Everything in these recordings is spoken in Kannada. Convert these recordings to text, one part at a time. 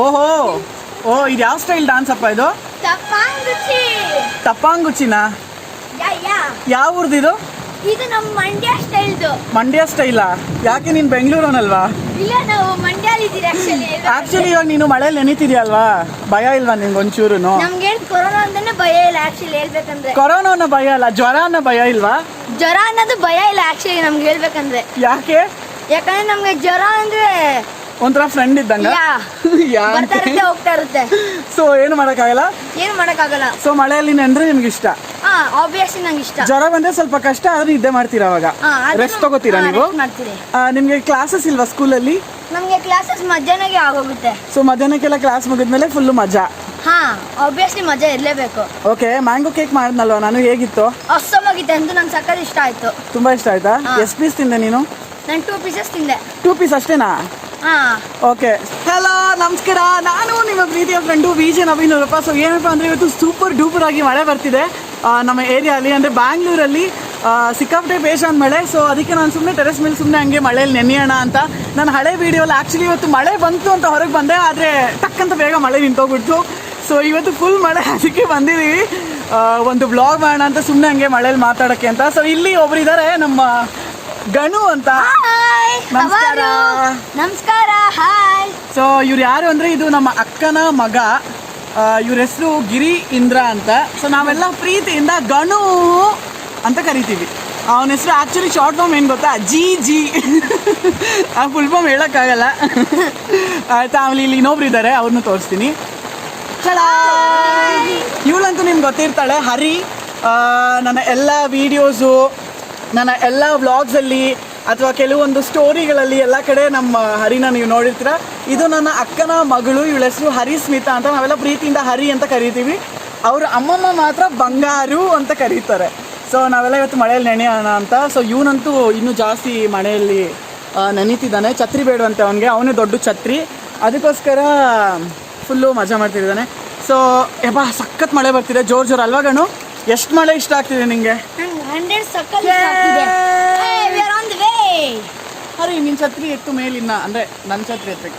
ಓಹೋ ಓ ಇದು ಯಾವ ಸ್ಟೈಲ್ ಡಾನ್ಸ್ ಅಪ್ಪ ಇದು? ತಪ್ಪಂಗುಚಿನಾ? ಯಾವ ಊರ್ದು ಇದು? ಇದು ನಮ್ಮ ಮಂಡ್ಯ ಸ್ಟೈಲ್ದು. ಮಂಡ್ಯ ಸ್ಟೈಲಾ? ಯಾಕೆ ನೀನ್ ಬೆಂಗಳೂರನಲ್ವಾ? ಇಲ್ಲ, ನಾವು ಮಂಡ್ಯಲ್ಲಿ ಇದೀವಿ ಆಕ್ಚುಲಿ ಇವಾಗ ನೀನು ಮಳೆಯಲ್ಲಿ ನೆನಿತಿದ್ಯಲ್ವಾ, ಭಯ ಇಲ್ವಾ ನಿನ್ಗೆ ಒಂಚೂರು? ನಮ್ಗೆ ಕೊರೋನಾ ಅಂತಾನೆ ಭಯ ಇಲ್ಲ ಆಕ್ಚುಲಿ ಹೇಳ್ಬೇಕಂದ್ರೆ. ಕೊರೋನಾ ಅನ್ನೋ ಭಯ ಇಲ್ಲ, ಜ್ವರ ಅನ್ನೋ ಭಯ ಇಲ್ವಾ? ಜ್ವರ ಅನ್ನೋದು ಭಯ ಇಲ್ಲ ಆಕ್ಚುಲಿ ನಮ್ಗೆ ಹೇಳ್ಬೇಕಂದ್ರೆ. ಯಾಕೆ? ಯಾಕಂದ್ರೆ ನಮ್ಗೆ ಜ್ವರ ಅಂದ್ರೆ ಒಂಥರ ಫ್ರೆಂಡ್ ಇದ್ದಂಗ ಬರ್ತಾ ಇರುತ್ತೆ ಹೋಗ್ತಾ ಇರುತ್ತೆ. ಸೊ ಏನು ಮಾಡಕ್ಕಾಗಲ್ಲ. ಸೊ ಮಳೆಯಲ್ಲಿ ನೆಂದ್ರೆ ನಿಮ್ಗೆ ಇಷ್ಟ? ಆಬ್ವಿಯಸ್ಲಿ ನಂಗೆ ಇಷ್ಟ. ಜ್ವರ ಬಂದ್ರೆ ಸ್ವಲ್ಪ ಕಷ್ಟ, ಆದ್ರೆ ನಿದ್ದೆ ಮಾಡ್ತೀರಾ ಅವಾಗ? ರೆಸ್ಟ್ ತಗೋತೀರಾ ನೀವು? ನಿಮ್ಗೆ ಕ್ಲಾಸಸ್ ಇಲ್ವಾ ಸ್ಕೂಲಲ್ಲಿ? ನಮ್ಗೆ ಕ್ಲಾಸಸ್ ಮಧ್ಯಾಹ್ನಕ್ಕೆ ಆಗೋಗುತ್ತೆ. ಸೊ ಮಧ್ಯಾಹ್ನಕ್ಕೆಲ್ಲ ಕ್ಲಾಸ್ ಮುಗಿದ್ಮೇಲೆ ಫುಲ್ ಮಜಾ? ಆಬ್ವಿಯಸ್ಲಿ ಮಜಾ ಇರ್ಲೇಬೇಕು. ಓಕೆ, ಮ್ಯಾಂಗೋ ಕೇಕ್ ಮಾಡಿದ್ನಲ್ವಾ ನಾನು, ಹೇಗಿತ್ತು? ಅಷ್ಟಮಾಗಿತ್ತು ಅಂತ ನಂಗೆ ಸಕ್ಕತ್ ಇಷ್ಟ ಆಯ್ತು. ತುಂಬಾ ಇಷ್ಟ ಆಯ್ತಾ? ಎಷ್ಟು ಪೀಸ್ ತಿಂದೆ ನೀನು? ನಾನು 2 ಪೀಸಸ್ ತಿಂದೆ. 2 ಪೀಸ್ ಅಷ್ಟೇನಾ? ಓಕೆ, ಹಲೋ ನಮಸ್ಕಾರ, ನಾನು ನಿಮ್ಮ ಪ್ರೀತಿಯ ಫ್ರೆಂಡು ನವೀನ್ ಹುಲ್ಲುರಪ್ಪ. ಸೊ ಏನಪ್ಪ ಅಂದರೆ ಇವತ್ತು ಸೂಪರ್ ಡೂಪರ್ ಆಗಿ ಮಳೆ ಬರ್ತಿದೆ ನಮ್ಮ ಏರಿಯಾಲಿ, ಅಂದರೆ ಬ್ಯಾಂಗ್ಳೂರಲ್ಲಿ ಸಿಕ್ಕಾಪಟ್ಟೆ ಬೇಷಾನ್ ಮಳೆ. ಸೊ ಅದಕ್ಕೆ ನಾನು ಸುಮ್ಮನೆ ಟೆರೆಸ್ ಮೇಲೆ ಸುಮ್ಮನೆ ಹಂಗೆ ಮಳೆಯಲ್ಲಿ ನೆನೆಯೋಣ ಅಂತ. ನಾನು ಹಳೆ ವೀಡಿಯೋಲ್ಲಿ ಆ್ಯಕ್ಚುಲಿ ಇವತ್ತು ಮಳೆ ಬಂತು ಅಂತ ಹೊರಗೆ ಬಂದೆ, ಆದರೆ ಟಕ್ಕಂತ ಬೇಗ ಮಳೆ ನಿಂತೋಗ್ಬಿಡ್ತು. ಸೊ ಇವತ್ತು ಫುಲ್ ಮಳೆ, ಅದಕ್ಕೆ ಬಂದಿದ್ದೀವಿ ಒಂದು ಬ್ಲಾಗ್ ಮಾಡೋಣ ಅಂತ ಸುಮ್ಮನೆ ಹಂಗೆ ಮಳೇಲಿ ಮಾತಾಡೋಕ್ಕೆ ಅಂತ. ಸೊ ಇಲ್ಲಿ ಒಬ್ಬರಿದ್ದಾರೆ ನಮ್ಮ ಗಣು ಅಂತ. ನಮಸ್ಕಾರ. ನಮಸ್ಕಾರ. ಹಾಯ್. ಸೊ ಇವ್ರು ಯಾರು ಅಂದರೆ ಇದು ನಮ್ಮ ಅಕ್ಕನ ಮಗ, ಇವ್ರ ಹೆಸರು ಗಿರಿ ಇಂದ್ರ ಅಂತ. ಸೊ ನಾವೆಲ್ಲ ಪ್ರೀತಿಯಿಂದ ಗಣು ಅಂತ ಕರಿತೀವಿ. ಅವನ ಹೆಸರು ಆ್ಯಕ್ಚುಲಿ ಶಾರ್ಟ್ ಫಾರ್ಮ್ ಏನು ಗೊತ್ತಾ? ಜಿ ಆ ಫುಲ್ ಫಾರ್ಮ್ ಹೇಳೋಕ್ಕಾಗಲ್ಲ ಆಯ್ತಾ. ಆಮೇಲೆ ಇಲ್ಲಿ ಇನ್ನೊಬ್ರು ಇದ್ದಾರೆ, ಅವ್ರನ್ನೂ ತೋರಿಸ್ತೀನಿ. ಇವಳಂತೂ ನಿಮ್ಗೆ ಗೊತ್ತಿರ್ತಾಳೆ, ಹರಿ. ನನ್ನ ಎಲ್ಲ ವೀಡಿಯೋಸು, ನನ್ನ ಎಲ್ಲ ವ್ಲಾಗ್ಸಲ್ಲಿ ಅಥವಾ ಕೆಲವೊಂದು ಸ್ಟೋರಿಗಳಲ್ಲಿ ಎಲ್ಲ ಕಡೆ ನಮ್ಮ ಹರಿನ ನೀವು ನೋಡಿರ್ತೀರ. ಇದು ನನ್ನ ಅಕ್ಕನ ಮಗಳು, ಇವಳ ಹೆಸರು ಹರಿಸ್ಮಿತಾ ಅಂತ. ನಾವೆಲ್ಲ ಪ್ರೀತಿಯಿಂದ ಹರಿ ಅಂತ ಕರಿತೀವಿ. ಅವ್ರ ಅಮ್ಮಮ್ಮ ಮಾತ್ರ ಬಂಗಾರು ಅಂತ ಕರೀತಾರೆ. ಸೊ ನಾವೆಲ್ಲ ಇವತ್ತು ಮಳೆಯಲ್ಲಿ ನೆನೆಯೋಣ ಅಂತ. ಸೊ ಇವನಂತೂ ಇನ್ನೂ ಜಾಸ್ತಿ ಮಳೆಯಲ್ಲಿ ನೆನೀತಿದ್ದಾನೆ. ಛತ್ರಿ ಬೇಡುವಂತೆ ಅವನಿಗೆ, ಅವನೇ ದೊಡ್ಡ ಛತ್ರಿ, ಅದಕ್ಕೋಸ್ಕರ ಫುಲ್ಲು ಮಜಾ ಮಾಡ್ತಿದ್ದಾನೆ. ಸೊ ಯಪ್ಪ ಸಖತ್ ಮಳೆ ಬರ್ತಿದೆ, ಜೋರು ಅಲ್ವಾ ಗಣು? ಎಷ್ಟು ಮಳೆ ಇಷ್ಟ ಆಗ್ತಿದೆ ನಿಂಗೆ? ಅರೆ ನಿನ್ನ ಛತ್ರಿ ಎತ್ತು ಮೇಲಿನ್ನ, ಅಂದರೆ ನನ್ನ ಛತ್ರಿ ಎತ್ತಬೇಕು.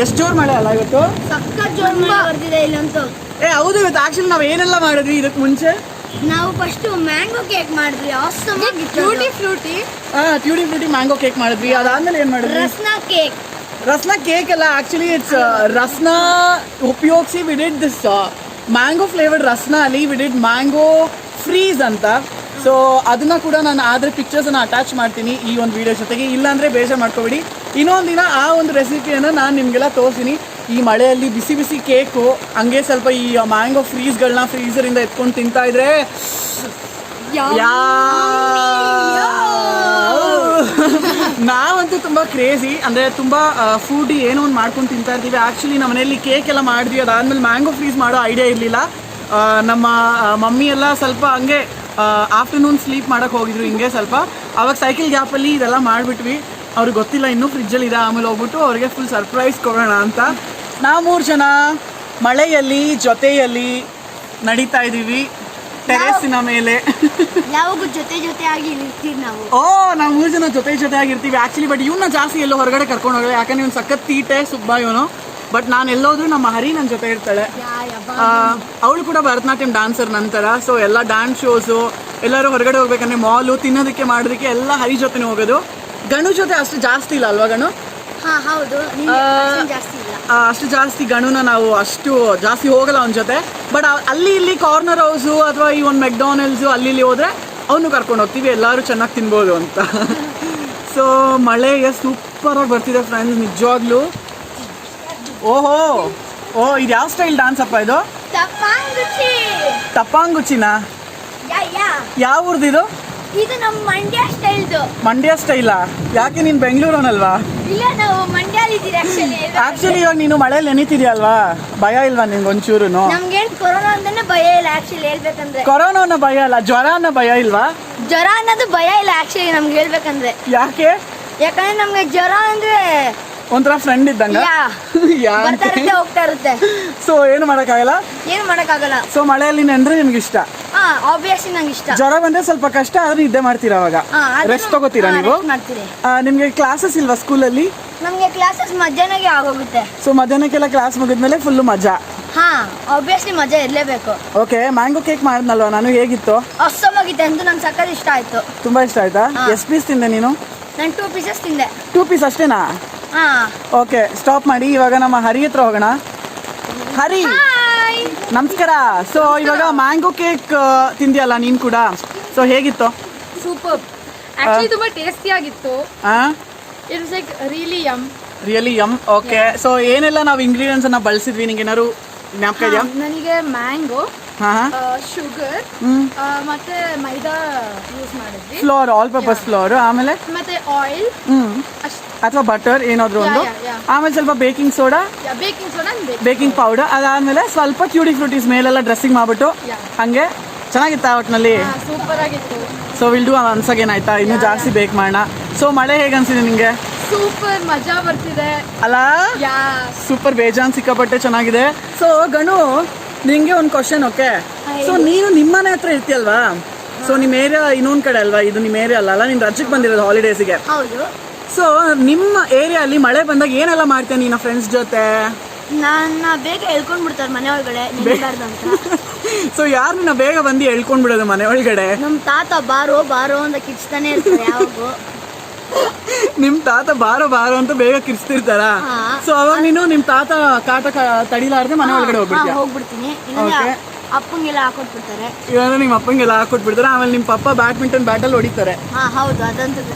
ಎಷ್ಟು ಜೋರು ಮಳೆ ಅಲ್ಲ ಇವತ್ತು? ಸಖತ್ ಜೋರು ಮಳೆ ಬರ್ತಿದೆ ಇಲ್ಲಂತೂ. ಹೌದು, ಇವತ್ತು ಆಕ್ಚುಲಿ ನಾವು ಏನೆಲ್ಲ ಮಾಡಿದ್ವಿ ಇದಕ್ಕೆ ಮುಂಚೆ? ನಾವು ಫಸ್ಟ್ ಮ್ಯಾಂಗೋ ಕೇಕ್ ಮಾಡಿದ್ವಿ, ಟ್ಯೂಟಿ ಫ್ರೂಟಿ ಮ್ಯಾಂಗೋ ಕೇಕ್ ಮಾಡಿದ್ವಿ. ಅದಾದ್ಮೇಲೆ ಏನು ಮಾಡಿದ್ವಿ? ರಸ್ನ ಕೇಕ್ ಅಲ್ಲ, ಆಕ್ಚುಲಿ ಇಟ್ಸ್ ರಸ್ನ ಉಪಯೋಗಿಸಿ we did this mango flavoured Rasna ಅಲ್ಲಿ ವಿ ಡಿಡ್ ಮ್ಯಾಂಗೋ ಫ್ರೀಸ್ ಅಂತ. ಸೊ ಅದನ್ನ ಕೂಡ ನಾನು ಆದರೆ ಪಿಕ್ಚರ್ಸನ್ನು ಅಟ್ಯಾಚ್ ಮಾಡ್ತೀನಿ ಈ ಒಂದು ವಿಡಿಯೋ ಜೊತೆಗೆ, ಇಲ್ಲಾಂದರೆ ಬೇಜಾರು ಮಾಡ್ಕೊಬೇಡಿ. ಇನ್ನೊಂದು ದಿನ ಆ ಒಂದು ರೆಸಿಪಿಯನ್ನು ನಾನು ನಿಮಗೆಲ್ಲ ತೋರಿಸ್ತೀನಿ. ಈ ಮಳೆಯಲ್ಲಿ ಬಿಸಿ ಬಿಸಿ ಕೇಕು, ಹಂಗೆ ಸ್ವಲ್ಪ ಈ ಮ್ಯಾಂಗೋ ಫ್ರೀಸ್ಗಳನ್ನ ಫ್ರೀಸರಿಂದ ಎತ್ಕೊಂಡು ತಿಂತಾ ಇದ್ರೆ ನಾವಂತೂ ತುಂಬ ಕ್ರೇಜಿ, ಅಂದರೆ ತುಂಬ ಫುಡ್ ಏನೋ ಒಂದು ಮಾಡ್ಕೊಂಡು ತಿಂತಾ ಇರ್ತೀವಿ. ಆ್ಯಕ್ಚುಲಿ ನಮ್ಮ ಮನೆಯಲ್ಲಿ ಕೇಕ್ ಎಲ್ಲ ಮಾಡಿದ್ವಿ, ಅದಾದಮೇಲೆ ಮ್ಯಾಂಗೋ ಫ್ರೀಸ್ ಮಾಡೋ ಐಡಿಯಾ ಇರಲಿಲ್ಲ. ನಮ್ಮ ಮಮ್ಮಿ ಎಲ್ಲ ಸ್ವಲ್ಪ ಹಂಗೆ ಆಫ್ಟರ್ನೂನ್ ಸ್ಲೀಪ್ ಮಾಡೋಕ್ಕೆ ಹೋಗಿದ್ರು ಹಿಂಗೆ ಸ್ವಲ್ಪ, ಆವಾಗ ಸೈಕಲ್ ಗ್ಯಾಪಲ್ಲಿ ಇದೆಲ್ಲ ಮಾಡಿಬಿಟ್ವಿ. ಅವ್ರಿಗೆ ಗೊತ್ತಿಲ್ಲ ಇನ್ನೂ ಫ್ರಿಜ್ಜಲ್ಲಿ ಇದೆ, ಆಮೇಲೆ ಹೋಗ್ಬಿಟ್ಟು ಅವ್ರಿಗೆ ಫುಲ್ ಸರ್ಪ್ರೈಸ್ ಕೊಡೋಣ ಅಂತ. ನಾವು 3 ಜನ ಮಳೆಯಲ್ಲಿ ಜೊತೆಯಲ್ಲಿ ನಡೀತಾ ಇದ್ದೀವಿ ಟೆರೆಸ್ಸಿನ ಮೇಲೆ. ಯಾವಾಗೂ ಜೊತೆ ಆಗಿ ಇರ್ತೀವಿ ನಾವು. ನಾವು 3 ಜನ ಜೊತೆ ಆಗಿರ್ತೀವಿ ಆ್ಯಕ್ಚುಲಿ. ಬಟ್ ಇವನ್ನ ಜಾಸ್ತಿ ಎಲ್ಲೋ ಹೊರಗಡೆ ಕರ್ಕೊಂಡು ಹೋಗಲ್ಲ, ಯಾಕಂದ್ರೆ ಇವ್ನು ಸಖತ್ ತೀಟೆ ಸುಬ್ಬ ಇವನು. ಬಟ್ ನಾನು ಎಲ್ಲೋದ್ರೂ ನಮ್ಮ ಹರಿ ನನ್ನ ಜೊತೆ ಇರ್ತಾಳೆ. ಅವಳು ಕೂಡ ಭರತನಾಟ್ಯಂ ಡಾನ್ಸರ್ ನಂತರ. ಸೊ ಎಲ್ಲ ಡ್ಯಾನ್ಸ್ ಶೋಸು, ಎಲ್ಲರೂ ಹೊರಗಡೆ ಹೋಗ್ಬೇಕಂದ್ರೆ ಮಾಲು, ತಿನ್ನೋದಕ್ಕೆ ಮಾಡೋದಕ್ಕೆ ಎಲ್ಲ ಹರಿ ಜೊತೆನೇ ಹೋಗೋದು. ಗಣು ಜೊತೆ ಅಷ್ಟು ಜಾಸ್ತಿ ಇಲ್ಲ ಅಲ್ವಾ ಗಣು? ಅಷ್ಟು ಜಾಸ್ತಿ ಗಣುನ ನಾವು ಅಷ್ಟು ಜಾಸ್ತಿ ಹೋಗಲ್ಲ ಅವನ ಜೊತೆ. ಬಟ್ ಅಲ್ಲಿ ಇಲ್ಲಿ ಕಾರ್ನರ್ ಹೌಸು ಅಥವಾ ಈ ಒಂದು ಮೆಕ್ಡಾನಲ್ಸು ಅಲ್ಲಿ ಇಲ್ಲಿ ಹೋದರೆ ಅವನು ಕರ್ಕೊಂಡು ಹೋಗ್ತೀವಿ, ಎಲ್ಲರೂ ಚೆನ್ನಾಗಿ ತಿನ್ಬೋದು ಅಂತ. ಸೊ ಮಳೆಗೆ ಸೂಪರಾಗಿ ಬರ್ತಿದೆ ಫ್ರೆಂಡ್ಸ್, ನಿಜವಾಗ್ಲೂ. ಓಹೋ ಇದು ಯಾವ ಸ್ಟೈಲ್ ಡಾನ್ಸ್ ಅಪ್ಪ ಇದು? ತಪ್ಪಂಗುಚಿನಾ? ಯಾವ ಊರ್ದು ಇದು? ಇದು ನಮ್ಮ ಮಂಡ್ಯ ಸ್ಟೈಲ್ದು. ಮಂಡ್ಯ ಸ್ಟೈಲಾ? ಯಾಕೆ ನೀನು ಬೆಂಗಳೂರನಲ್ವಾ? ಇಲ್ಲ, ನಾವು ಮಂಡ್ಯಲ್ಲಿ ಇದೀವಿ ಆಕ್ಚುಲಿ. ಇವಾಗ ನೀನು ಮಳೆಯಲ್ಲಿ ನೆನೀತಿದ್ಯಲ್ವಾ, ಭಯ ಇಲ್ವಾ ನಿಮ್ಗೆ ಒಂಚೂರು? ನಮ್ಗೆ ಕೊರೋನಾ ಅಂತಾನೆ ಭಯ ಇಲ್ಲ ಆಕ್ಚುಲಿ ಹೇಳ್ಬೇಕಂದ್ರೆ. ಕೊರೋನಾ ಅನ್ನೋ ಭಯ ಇಲ್ಲ, ಜ್ವರ ಅನ್ನೋ ಭಯ ಇಲ್ವಾ? ಜ್ವರ ಅನ್ನೋದು ಭಯ ಇಲ್ಲ ಆಕ್ಚುಲಿ ನಮ್ಗೆ ಹೇಳ್ಬೇಕಂದ್ರೆ. ಯಾಕೆ? ಯಾಕಂದ್ರೆ ನಮ್ಗೆ ಜ್ವರ ಅಂದ್ರೆ ಒಂಥರ ಫ್ರೆಂಡ್ ಇದ್ದಂಗ ಬರ್ತಾ ಇರುತ್ತೆ ಹೋಗ್ತಾ ಇರುತ್ತೆ. ಸೊ ಏನು ಮಾಡಕ್ಕಾಗಲ್ಲ. ಸೊ ಮಳೆಯಲ್ಲಿ ನೆಂದ್ರೆ ನಿಮ್ಗೆ ಇಷ್ಟ? ಆಬ್ವಿಯಸ್ಲಿ ನಂಗೆ ಇಷ್ಟ. ಜ್ವರ ಬಂದ್ರೆ ಸ್ವಲ್ಪ ಕಷ್ಟ, ಆದ್ರೆ ನಿದ್ದೆ ಮಾಡ್ತೀರಾ ಅವಾಗ? ರೆಸ್ಟ್ ತಗೋತೀರಾ ನೀವು? ನಿಮ್ಗೆ ಕ್ಲಾಸಸ್ ಇಲ್ವಾ ಸ್ಕೂಲಲ್ಲಿ? ನಮ್ಗೆ ಕ್ಲಾಸಸ್ ಮಧ್ಯಾಹ್ನಕ್ಕೆ ಆಗೋಗುತ್ತೆ. ಸೊ ಮಧ್ಯಾಹ್ನಕ್ಕೆಲ್ಲ ಕ್ಲಾಸ್ ಮುಗಿದ್ಮೇಲೆ ಫುಲ್ ಮಜಾ? ಆಬ್ವಿಯಸ್ಲಿ ಮಜಾ ಇರ್ಲೇಬೇಕು. ಓಕೆ, ಮ್ಯಾಂಗೋ ಕೇಕ್ ಮಾಡಿದ್ನಲ್ವಾ ನಾನು, ಹೇಗಿತ್ತು? ಅಷ್ಟಮಾಗಿತ್ತು ಅಂತ ನಂಗೆ ಸಕ್ಕತ್ ಇಷ್ಟ ಆಯ್ತು. ತುಂಬಾ ಇಷ್ಟ ಆಯ್ತಾ? ಎಷ್ಟು ಪೀಸ್ ತಿಂದೆ ನೀನು? ನಾನು 2 ಪೀಸಸ್ ತಿಂದೆ. 2 ಪೀಸ್ ಅಷ್ಟೇನಾ? ಓಕೆ, ಸ್ಟಾಪ್ ಮಾಡಿ. ಇವಾಗ ನಮ್ಮ ಹರಿ ಹತ್ರ ಹೋಗೋಣ. ಹರಿ, ನಮಸ್ಕಾರ. ಸೊ ಇವಾಗ ಮ್ಯಾಂಗೋ ಕೇಕ್ ತಿಂದಿಯಲ್ಲ ನೀನ್ ಕೂಡ, ಸೊ ಹೇಗಿತ್ತು? ಸೂಪರ್, ಆಕ್ಚುಲಿ ತುಂಬಾ ಟೇಸ್ಟಿ ಆಗಿತ್ತು. It was like really yum. Okay, so ಏನೆಲ್ಲ ನಾವು ಇಂಗ್ರೀಡಿಯೆಂಟ್ಸ್ ಅನ್ನ ಬಳಸಿದ್ವಿ, ನಿಂಗೆ ಏನಾದ್ರು ಜ್ಞಾಪಕ ಇದೆಯಾ? ನನಗೆ ಮ್ಯಾಂಗೋ, ಶುಗರ್ ಮತ್ತೆ ಮೈದಾ ಯೂಸ್ ಮಾಡಿದ್ವಿ, ಫ್ಲೋರ್, ಆಲ್ ಪರ್ಪಸ್ ಫ್ಲೋರ್, ಆಮೇಲೆ ಮತ್ತೆ ಆಯಿಲ್ ಅಥವಾ ಬಟರ್ ಏನಾದ್ರು ಒಂದು, ಆಮೇಲೆ ಸ್ವಲ್ಪ ಬೇಕಿಂಗ್ ಸೋಡಾ, ಬೇಕಿಂಗ್ ಪೌಡರ್, ಅದಾದ್ಮೇಲೆ ಸ್ವಲ್ಪ ಟ್ಯೂಟಿ ಫ್ರೂಟೀಸ್ ಮೇಲೆಲ್ಲ ಡ್ರೆಸ್ಸಿಂಗ್ ಮಾಡ್ಬಿಟ್ಟು ಹಂಗೆ ಚೆನ್ನಾಗಿತ್ತ ಒಟ್ಟಿನಲ್ಲಿ? ಸೂಪರ್ ಆಗಿತ್ತು. So will do once again, ಆಯ್ತಾ? ಇನ್ನೂ ಜಾಸ್ತಿ ಬೇಕ್ ಮಾಡೋಣ. ಸೊ ಮಳೆ ಹೇಗೆ ಅನ್ಸಿದೆ ನಿಂಗೆ? ಸೂಪರ್, ಮಜಾ ಬರ್ತಿದೆ ಅಲ್ಲ? ಸೂಪರ್, ಬೇಜಾನ್ ಸಿಕ್ಕಾಪಟ್ಟೆ ಚೆನ್ನಾಗಿದೆ. ಸೊ ಗಣು, ನಿಂಗೆ ಒಂದು ಕ್ವಶನ್. ಓಕೆ, ಸೊ ನೀನು ನಿಮ್ಮನೆ ಹತ್ರ ಇರ್ತೀಯಲ್ವಾ? ಸೊ ನಿಮ್ಮ ಏರಿಯಾ ಇನ್ನೊಂದ್ ಕಡೆ ಅಲ್ವಾ? ಇದು ನಿಮ್ಮ ಏರಿಯಾ ಅಲ್ಲ, ನೀನ್ ರಜೆಗೆ ಬಂದಿರೋದು ಹಾಲಿಡೇಸ್ಗೆ. ಸೊ ನಿಮ್ಮ ಏರಿಯಾಲಿ ಮಳೆ ಬಂದಾಗ ಏನೆಲ್ಲ ಮಾಡ್ತೇನೆ ನಿನ್ನ ಫ್ರೆಂಡ್ಸ್ ಜೊತೆ? ನನ್ನ ಬೇಗ ಎಳ್ಕೊಂಡ್ ಬಿಡ್ತಾರೆ ಮನೆ ಒಳಗಡೆ ಅಂತ. ಸೊ ಯಾರು ನಿನ್ನ ಬೇಗ ಬಂದು ಎಳ್ಕೊಂಡ್ ಬಿಡೋದು ಮನೆ ಒಳಗಡೆ? ನಮ್ ತಾತ ಬಾರೋ ಬಾರೋ ಅಂತ ಕಿಚ್ತಾನೆ ಇರ್ತಾರೆ ಯಾವಾಗೂ. ನಿಮ್ ತಾತ ಬಾರೋ ಬಾರೋ ಅಂತ ಬೇಗ ಕಿರ್ಸ್ತಿರ್ತಾರ? ಸೊ ಅವಾಗ ನೀನು ನಿಮ್ ತಾತ ಕಾಟ ತಡಿಲಾರ್ದೆ ಮನೆ ಒಳಗಡೆ ಹೋಗ್ಬಿಡ್ತೀನಿ. ಅಪ್ಪಂಗೆಲ್ಲ ಹಾಕೊಟ್ಬಿಡ್ತಾರೆ. ಇವಾಗ ನಿಮ್ಮ ಅಪ್ಪಂಗೆಲ್ಲ ಹಾಕೊಟ್ಬಿಡ್ತಾರೆ, ಆಮೇಲೆ ನಿಮ್ ಪಪ್ಪ ಬ್ಯಾಡ್ಮಿಂಟನ್ ಬ್ಯಾಟಲ್ಲಿ ಹೊಡಿತಾರೆ. ಹೌದು,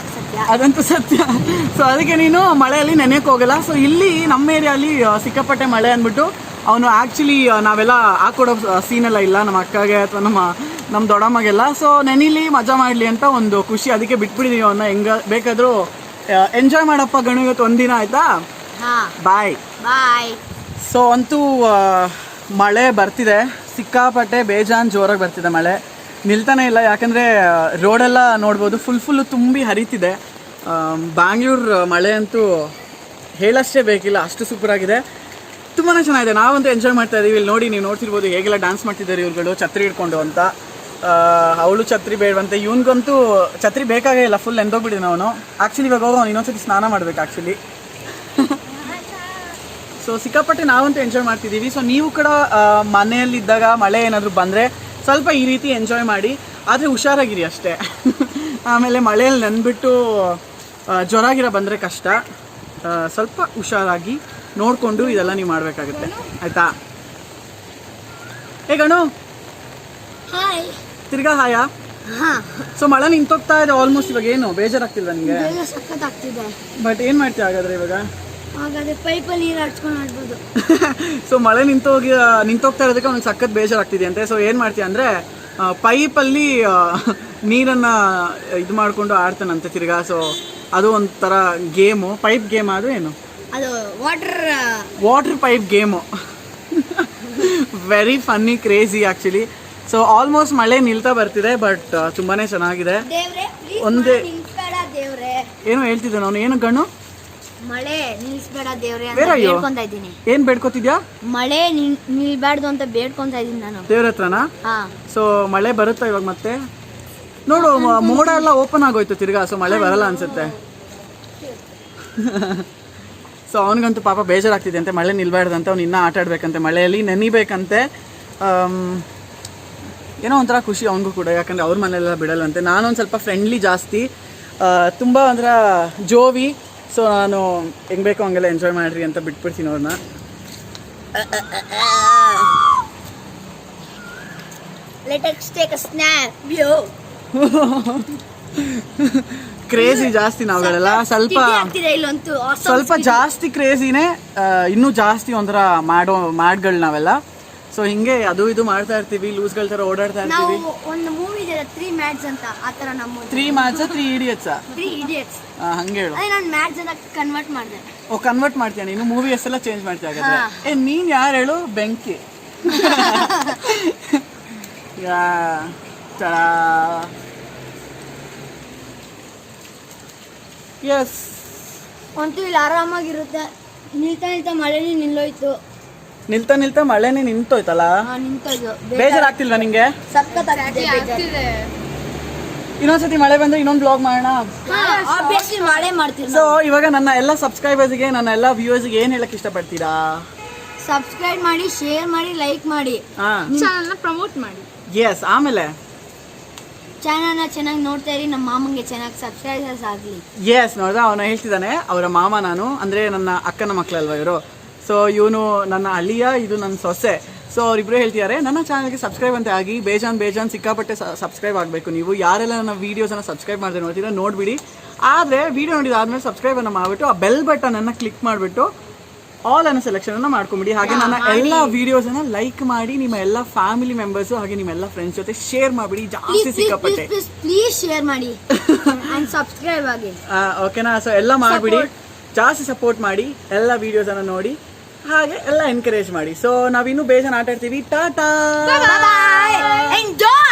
ಅದಂತೂ ಸತ್ಯ. ಸೊ ಅದಕ್ಕೆ ನೀನು ಮಳೆಯಲ್ಲಿ ನೆನೆಯಕ್ ಹೋಗಲ್ಲ. ಸೊ ಇಲ್ಲಿ ನಮ್ಮ ಏರಿಯಾಲಿ ಸಿಕ್ಕಾಪಟ್ಟೆ ಮಳೆ ಅಂದ್ಬಿಟ್ಟು ಅವನು ಆಕ್ಚುಲಿ ನಾವೆಲ್ಲ ಹಾಕೊಡೋ ಸೀನೆಲ್ಲ ಇಲ್ಲ ನಮ್ಮ ಅಕ್ಕಗೆ ಅಥವಾ ನಮ್ಮ ದೊಡ್ಡಮ್ಮಗೆ. ಸೊ ನೆನಿಲಿ ಮಜಾ ಮಾಡ್ಲಿ ಅಂತ ಒಂದು ಖುಷಿ, ಅದಕ್ಕೆ ಬಿಟ್ಬಿಟ್ಟಿದೀವಿ ಅವನ್ನ. ಹೆಂಗ ಬೇಕಾದ್ರೂ ಎಂಜಾಯ್ ಮಾಡಪ್ಪ ಗಣು, ಇವತ್ತು ಒಂದಿನ, ಆಯ್ತಾ? ಬಾಯ್. ಸೊ ಅಂತೂ ಮಳೆ ಬರ್ತಿದೆ, ಸಿಕ್ಕಾಪಟ್ಟೆ ಬೇಜಾನ್ ಜೋರಾಗಿ ಬರ್ತಿದೆ ಮಳೆ, ನಿಲ್ತಾನೆ ಇಲ್ಲ. ಯಾಕಂದರೆ ರೋಡೆಲ್ಲ ನೋಡ್ಬೋದು ಫುಲ್ಲು ತುಂಬಿ ಹರಿತಿದೆ. ಬ್ಯಾಂಗ್ಳೂರು ಮಳೆ ಅಂತೂ ಹೇಳಷ್ಟೇ ಬೇಕಿಲ್ಲ, ಅಷ್ಟು ಸೂಪರಾಗಿದೆ, ತುಂಬಾ ಚೆನ್ನಾಗಿದೆ. ನಾವಂತೂ ಎಂಜಾಯ್ ಮಾಡ್ತಾ ಇದೀವಿ. ಇಲ್ಲಿ ನೋಡಿ, ನೀವು ನೋಡ್ತಿರ್ಬೋದು ಹೇಗೆಲ್ಲ ಡ್ಯಾನ್ಸ್ ಮಾಡ್ತಿದ್ದಾರೆ ಇವ್ರುಗಳು ಛತ್ರಿ ಹಿಡ್ಕೊಂಡು ಅಂತ. ಅವಳು ಛತ್ರಿ ಬೇಡವಂತೆ, ಇವನಿಗಂತೂ ಛತ್ರಿ ಬೇಕಾಗೇ ಇಲ್ಲ, ಫುಲ್ ಎಂದೋಗ್ಬಿಟ್ಟಿದ್ದಾನೆ ಅವನು. ಆ್ಯಕ್ಚುಲಿ ಇವಾಗ ಹೋಗೋ ಇನ್ನೊಂದ್ಸತಿ ಸ್ನಾನ ಮಾಡ್ಬೇಕು ಆ್ಯಕ್ಚುಲಿ. ಸೊ ಸಿಕ್ಕಾಪಟ್ಟೆ ನಾವಂತೂ ಎಂಜಾಯ್ ಮಾಡ್ತಿದ್ದೀವಿ. ಸೊ ನೀವು ಕೂಡ ಮನೆಯಲ್ಲಿದ್ದಾಗ ಮಳೆ ಏನಾದರೂ ಬಂದರೆ ಸ್ವಲ್ಪ ಈ ರೀತಿ ಎಂಜಾಯ್ ಮಾಡಿ, ಆದರೆ ಹುಷಾರಾಗಿರಿ ಅಷ್ಟೇ. ಆಮೇಲೆ ಮಳೆಯಲ್ಲಿ ನೆನ್ಬಿಟ್ಟು ಜ್ವರ ಗಿರ ಬಂದರೆ ಕಷ್ಟ. ಸ್ವಲ್ಪ ಹುಷಾರಾಗಿ ನೋಡಿಕೊಂಡು ಇದೆಲ್ಲ ನೀವು ಮಾಡಬೇಕಾಗುತ್ತೆ, ಆಯಿತಾ? ಹೇ ಗಣು, ತಿರ್ಗಾ ಹಾಯಾ? ಸೊ ಮಳೆ ನಿಂತೋಗ್ತಾ ಇದೆ ಆಲ್ಮೋಸ್ಟ್. ಇವಾಗ ಏನು ಬೇಜಾರಾಗ್ತಿಲ್ವಾ ನಿಮಗೆ? ಬಟ್ ಏನು ಮಾಡ್ತೀಯ ಹಾಗಾದ್ರೆ ಇವಾಗ? ಪೈಪಲ್ಲಿ ನೀರು ಹಚ್ಕೊಂಡು ಆಡ್ಬೋದು. ಸೊ ಮಳೆ ನಿಂತೋಗ್ತಾ ಇರೋದಕ್ಕೆ ಅವ್ನಿಗೆ ಸಖತ್ ಬೇಜಾರಾಗ್ತಿದೆ ಅಂತೆ. ಸೊ ಏನು ಮಾಡ್ತೀಯ ಅಂದರೆ ಪೈಪಲ್ಲಿ ನೀರನ್ನು ಇದು ಮಾಡಿಕೊಂಡು ಆಡ್ತಾನಂತೆ ತಿರ್ಗಾ. ಸೊ ಅದು ಒಂಥರ ಗೇಮು, ಪೈಪ್ ಗೇಮ್. ಅದು ಏನು, ಅದು water pipe game. Very funny, crazy actually. So almost ಮಳೆ ನಿಲ್ತಾ ಬರ್ತಿದೆ, ಬಟ್ ತುಂಬಾ ಚೆನ್ನಾಗಿದೆ. ಒಂದೇ ಏನೋ ಹೇಳ್ತಿದ್ದೆ ನಾನು. ಏನು ಗಣ್ಣು? ಮಳೆ ನಿಲ್ಸ್ಬೇಡ ದೇವ್ರೆ ಅಂತ ಬೇಡ್ಕೊಂತಾ ಇದ್ದೀನಿ. ಏನ್ ಬೇಡ್ಕೋತಿದ್ಯಾ? ಮಳೆ ನಿಲ್ಬಾರ್ದು ಅಂತ ಬೇಡ್ಕೊಂತಾ ಇದ್ದೀನಿ ನಾನು ದೇವ್ರ ಹತ್ರನಾ? ಸೊ ಮಳೆ ಬರುತ್ತಾ ಇವಾಗ ಮತ್ತೆ? ನೋಡು, ಮೋಡ ಎಲ್ಲ ಓಪನ್ ಆಗೋಯ್ತು ತಿರ್ಗಾ. ಸೊ ಮಳೆ ಬರಲ್ಲ ಅನ್ಸುತ್ತೆ. ಸೊ ಅವನಿಗಂತೂ ಪಾಪ ಬೇಜಾರಾಗ್ತಿದೆ ಅಂತೆ, ಮಳೆ ನಿಲ್ಬಾರ್ದಂತೆ. ಅವ್ನು ಇನ್ನೂ ಆಟ ಆಡ್ಬೇಕಂತೆ, ಮಳೆಯಲ್ಲಿ ನೆನಿಬೇಕಂತೆ. ಏನೋ ಒಂಥರ ಖುಷಿ ಅವನಿಗೂ ಕೂಡ, ಯಾಕಂದರೆ ಅವ್ರ ಮನೆಯೆಲ್ಲ ಬಿಡಲ್ಲಂತೆ. ನಾನೊಂದು ಸ್ವಲ್ಪ ಫ್ರೆಂಡ್ಲಿ ಜಾಸ್ತಿ, ತುಂಬ ಒಂಥರ ಜೋವಿ. ಸೊ ನಾನು ಹೆಂಗೆ ಬೇಕೋ ಹಂಗೆಲ್ಲ ಎಂಜಾಯ್ ಮಾಡಿರಿ ಅಂತ ಬಿಟ್ಬಿಡ್ತೀನಿ ಅವ್ರನ್ನ. ಕ್ರೇಜಿ ಜಾಸ್ತಿ ನಾವುಗಳೆಲ್ಲ, ಸ್ವಲ್ಪ ಜಾಸ್ತಿ ಕ್ರೇಜಿನೇ, ಇನ್ನೂ ಜಾಸ್ತಿ ಒಂಥರ ಮಾಡ್ಗಳು ನಾವೆಲ್ಲ. ಸೊ ಹಿಂಗೆ ಅದು ಇದು ಮಾಡ್ತಾ ಇರ್ತೀವಿ, ಲೂಸ್ಗಳ ತರ ಓಡಾಡ್ತಾ ಇರ್ತೀವಿ. ಒಂದು ಮೂವಿ ಇದೆ 3 ಮ್ಯಾಡ್ಸ್ ಅಂತ, ಆ ತರ ನಮ್ಮ 3 ಮ್ಯಾಡ್ಸ್ 3 ಇಡಿಯಟ್ಸ್ 3 ಇಡಿಯಟ್ಸ್ ಹಂಗೆ ಹೇಳು. ನಾನು ಮ್ಯಾಡ್ಸ್ ಅಂತ ಕನ್ವರ್ಟ್ ಮಾಡಿದೆ. ಓ, ಕನ್ವರ್ಟ್ ಮಾಡ್ತೀಯ ನೀನು? ಮೂವಿ ಹೆಸರೆಲ್ಲ ಚೇಂಜ್ ಮಾಡ್ತೀಯ ಹಾಗಾದ್ರೆ? ನೀನ್ ಯಾರು ಹೇಳು? ಬೆಂಕಿ. ಎಸ್, ಅಂತೂ ಇಲ್ಲಿ ಆರಾಮಾಗಿರುತ್ತೆ. ನಿಲ್ತಾ ಮಳೆನೇ ನಿಲ್ಲೋಯ್ತು. ನಿಲ್ತಾ ಮಳೆನೇ ನಿಂತೋಯ್ತಲ್ಲ. ನಿಂತೋಯ್ತು. ಬೇಜಾರಾಗ್ತಿಲ್ವಾ ನಿಂಗೆ? ಸಖತ್ತಾಗ್ತಿದೆ. ಇನ್ನೊಂದ್ಸತಿ ಮಳೆ ಬಂದ್ರೆ ಇನ್ನೊಂದು ಬ್ಲಾಗ್ ಮಾಡೋಣ. ಮಾಡೇ ಮಾಡ್ತೀವಿ. ಸೊ ಇವಾಗ ನನ್ನ ಎಲ್ಲ ಸಬ್ಸ್ಕ್ರೈಬರ್ಸ್ಗೆ ನನ್ನ ಎಲ್ಲ ವ್ಯೂವರ್ಸ್ಗೆ ಏನ್ ಹೇಳಕ್ ಇಷ್ಟಪಡ್ತೀರಾ? ಸಬ್ಸ್ಕ್ರೈಬ್ ಮಾಡಿ, ಶೇರ್ ಮಾಡಿ, ಲೈಕ್ ಮಾಡಿ, ಚಾನಲ್ನ ಪ್ರಮೋಟ್ ಮಾಡಿ. ಎಸ್, ಆಮೇಲೆ ಚಾನಲ್ನ ಚೆನ್ನಾಗಿ ನೋಡ್ತಾ ಇರಿ. ನಮ್ಮ ಮಾಮಂಗೆ ಚೆನ್ನಾಗಿ ಸಬ್ಸ್ಕ್ರೈಬರ್ಸ್ ಆಗಲಿ. ಎಸ್, ನೋಡ್ದ ಅವನು ಹೇಳ್ತಿದ್ದಾನೆ, ಅವರ ಮಾಮ ನಾನು ಅಂದ್ರೆ ನನ್ನ ಅಕ್ಕನ ಮಕ್ಕಳಲ್ವ ಇವರು. ಸೊ ಇವನು ನನ್ನ ಅಳಿಯ, ಇದು ನನ್ನ ಸೊಸೆ. ಸೊ ಅವರಿಬ್ರು ಹೇಳ್ತಿದ್ದಾರೆ ನನ್ನ ಚಾನಲ್ಗೆ ಸಬ್ಸ್ಕ್ರೈಬ್ ಅಂತ ಆಗಿ. ಬೇಜಾನ್ ಸಿಕ್ಕಾಪಟ್ಟೆ ಸಬ್ಸ್ಕ್ರೈಬ್ ಆಗಬೇಕು. ನೀವು ಯಾರೆಲ್ಲ ನನ್ನ ವೀಡಿಯೋಸನ್ನು ಸಬ್ಸ್ಕ್ರೈಬ್ ಮಾಡಿದ್ರೆ ನೋಡ್ತೀರಾ ನೋಡ್ಬಿಡಿ. ಆದರೆ ವಿಡಿಯೋ ನೋಡಿದಾದ್ಮೇಲೆ ಸಬ್ಸ್ಕ್ರೈಬನ್ನು ಮಾಡಿಬಿಟ್ಟು ಆ ಬೆಲ್ ಬಟನನ್ನು ಕ್ಲಿಕ್ ಮಾಡಿಬಿಟ್ಟು ಆಲ್ ಅನ್ನೋ ಸೆಲೆಕ್ಷನನ್ನು ಮಾಡ್ಕೊಂಬಿಡಿ. ಹಾಗೆ ನನ್ನ ಎಲ್ಲ ವಿಡಿಯೋಸನ್ನು ಲೈಕ್ ಮಾಡಿ ನಿಮ್ಮ ಎಲ್ಲ ಫ್ಯಾಮಿಲಿ ಮೆಂಬರ್ಸು ಹಾಗೆ ನಿಮ್ಮೆಲ್ಲ ಫ್ರೆಂಡ್ಸ್ ಜೊತೆ ಶೇರ್ ಮಾಡಿಬಿಡಿ. ಜಾಸ್ತಿ ಸಿಕ್ಕಾಪಟ್ಟೆ ಪ್ಲೀಸ್ ಶೇರ್ ಮಾಡಿ ಆ್ಯಂಡ್ ಸಬ್ಸ್ಕ್ರೈಬ್ ಆಗಿ. ಓಕೆನಾ? ಸೊ ಎಲ್ಲ ಮಾಡಿಬಿಡಿ, ಜಾಸ್ತಿ ಸಪೋರ್ಟ್ ಮಾಡಿ, ಎಲ್ಲ ವಿಡಿಯೋಸನ್ನು ನೋಡಿ, ಹಾಗೆ ಎಲ್ಲ ಎನ್ಕರೇಜ್ ಮಾಡಿ. ಸೊ ನಾವಿನ್ನೂ ಬೇಜಾನ್ ಆಟ ಆಡ್ತೀವಿ. ಟಾಟಾ, ಎಂಜಾಯ್.